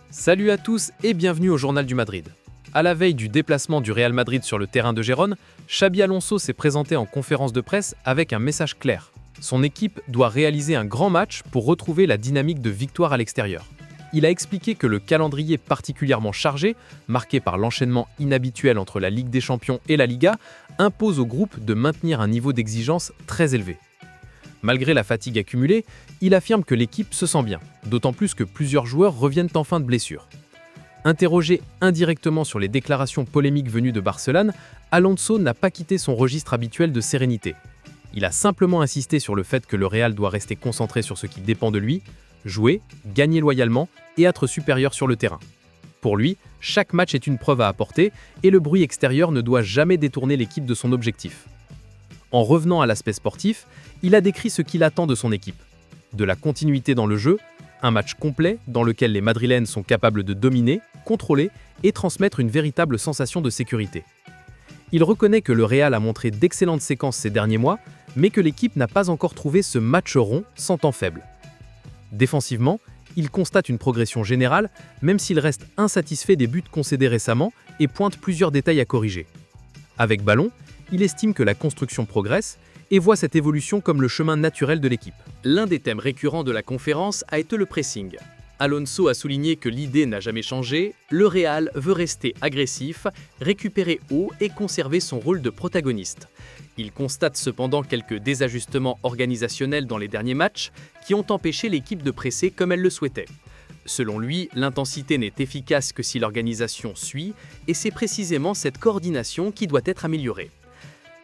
Salut à tous et bienvenue au Journal du Madrid. À la veille du déplacement du Real Madrid sur le terrain de Gérone, Xabi Alonso s'est présenté en conférence de presse avec un message clair. Son équipe doit réaliser un grand match pour retrouver la dynamique de victoire à l'extérieur. Il a expliqué que le calendrier particulièrement chargé, marqué par l'enchaînement inhabituel entre la Ligue des Champions et la Liga, impose au groupe de maintenir un niveau d'exigence très élevé. Malgré la fatigue accumulée, il affirme que l'équipe se sent bien, d'autant plus que plusieurs joueurs reviennent en fin de blessure. Interrogé indirectement sur les déclarations polémiques venues de Barcelone, Alonso n'a pas quitté son registre habituel de sérénité. Il a simplement insisté sur le fait que le Real doit rester concentré sur ce qui dépend de lui, jouer, gagner loyalement et être supérieur sur le terrain. Pour lui, chaque match est une preuve à apporter et le bruit extérieur ne doit jamais détourner l'équipe de son objectif. En revenant à l'aspect sportif, il a décrit ce qu'il attend de son équipe. De la continuité dans le jeu, un match complet dans lequel les Madrilènes sont capables de dominer, contrôler et transmettre une véritable sensation de sécurité. Il reconnaît que le Real a montré d'excellentes séquences ces derniers mois, mais que l'équipe n'a pas encore trouvé ce match rond sans temps faible. Défensivement, il constate une progression générale, même s'il reste insatisfait des buts concédés récemment et pointe plusieurs détails à corriger. Avec ballon, il estime que la construction progresse et voit cette évolution comme le chemin naturel de l'équipe. L'un des thèmes récurrents de la conférence a été le pressing. Alonso a souligné que l'idée n'a jamais changé, le Real veut rester agressif, récupérer haut et conserver son rôle de protagoniste. Il constate cependant quelques désajustements organisationnels dans les derniers matchs qui ont empêché l'équipe de presser comme elle le souhaitait. Selon lui, l'intensité n'est efficace que si l'organisation suit, et c'est précisément cette coordination qui doit être améliorée.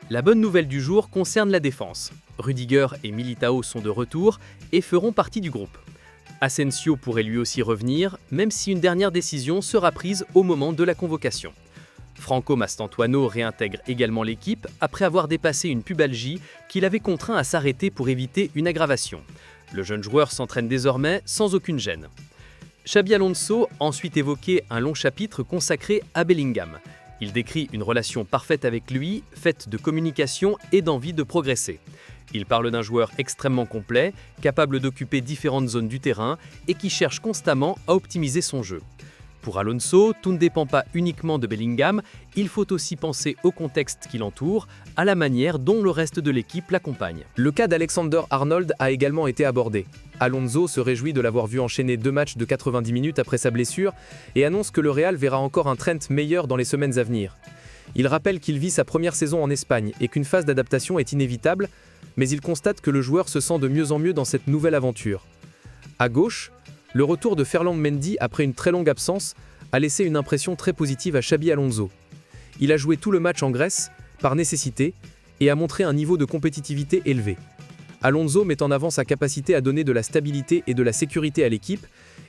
La bonne nouvelle du jour concerne la défense. Rudiger et Militao sont de retour et feront partie du groupe. Asensio pourrait lui aussi revenir, même si une dernière décision sera prise au moment de la convocation. Franco Mastantuono réintègre également l'équipe après avoir dépassé une pubalgie qui l'avait contraint à s'arrêter pour éviter une aggravation. Le jeune joueur s'entraîne désormais sans aucune gêne. Xabi Alonso a ensuite évoqué un long chapitre consacré à Bellingham. Il décrit une relation parfaite avec lui, faite de communication et d'envie de progresser. Il parle d'un joueur extrêmement complet, capable d'occuper différentes zones du terrain et qui cherche constamment à optimiser son jeu. Pour Alonso, tout ne dépend pas uniquement de Bellingham, il faut aussi penser au contexte qui l'entoure, à la manière dont le reste de l'équipe l'accompagne. Le cas d'Alexander-Arnold a également été abordé. Alonso se réjouit de l'avoir vu enchaîner 2 matchs de 90 minutes après sa blessure et annonce que le Real verra encore un Trent meilleur dans les semaines à venir. Il rappelle qu'il vit sa première saison en Espagne et qu'une phase d'adaptation est inévitable, mais il constate que le joueur se sent de mieux en mieux dans cette nouvelle aventure. À gauche, le retour de Ferland Mendy après une très longue absence a laissé une impression très positive à Xabi Alonso. Il a joué tout le match en Grèce, par nécessité, et a montré un niveau de compétitivité élevé. Alonso met en avant sa capacité à donner de la stabilité et de la sécurité à l'équipe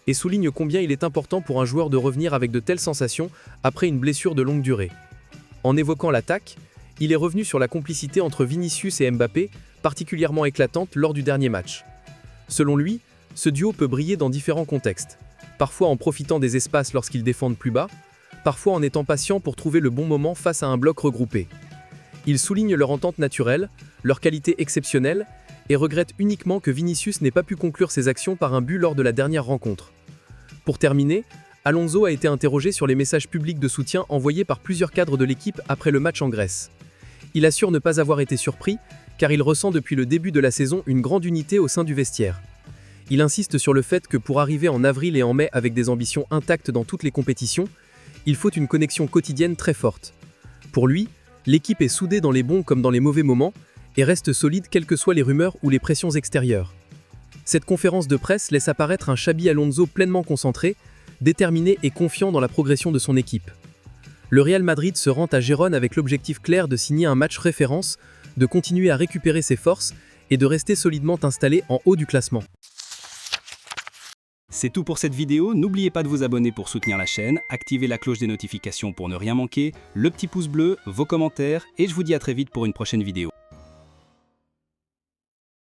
et souligne combien il est important pour un joueur de revenir avec de telles sensations après une blessure de longue durée. En évoquant l'attaque, il est revenu sur la complicité entre Vinicius et Mbappé, particulièrement éclatante lors du dernier match. Selon lui, ce duo peut briller dans différents contextes, parfois en profitant des espaces lorsqu'ils défendent plus bas, parfois en étant patient pour trouver le bon moment face à un bloc regroupé. Il souligne leur entente naturelle, leur qualité exceptionnelle, et regrette uniquement que Vinicius n'ait pas pu conclure ses actions par un but lors de la dernière rencontre. Pour terminer, Alonso a été interrogé sur les messages publics de soutien envoyés par plusieurs cadres de l'équipe après le match en Grèce. Il assure ne pas avoir été surpris, car il ressent depuis le début de la saison une grande unité au sein du vestiaire. Il insiste sur le fait que pour arriver en avril et en mai avec des ambitions intactes dans toutes les compétitions, il faut une connexion quotidienne très forte. Pour lui, l'équipe est soudée dans les bons comme dans les mauvais moments et reste solide quelles que soient les rumeurs ou les pressions extérieures. Cette conférence de presse laisse apparaître un Xabi Alonso pleinement concentré, déterminé et confiant dans la progression de son équipe. Le Real Madrid se rend à Gérone avec l'objectif clair de signer un match référence, de continuer à récupérer ses forces et de rester solidement installé en haut du classement. C'est tout pour cette vidéo, n'oubliez pas de vous abonner pour soutenir la chaîne, activer la cloche des notifications pour ne rien manquer, le petit pouce bleu, vos commentaires et je vous dis à très vite pour une prochaine vidéo.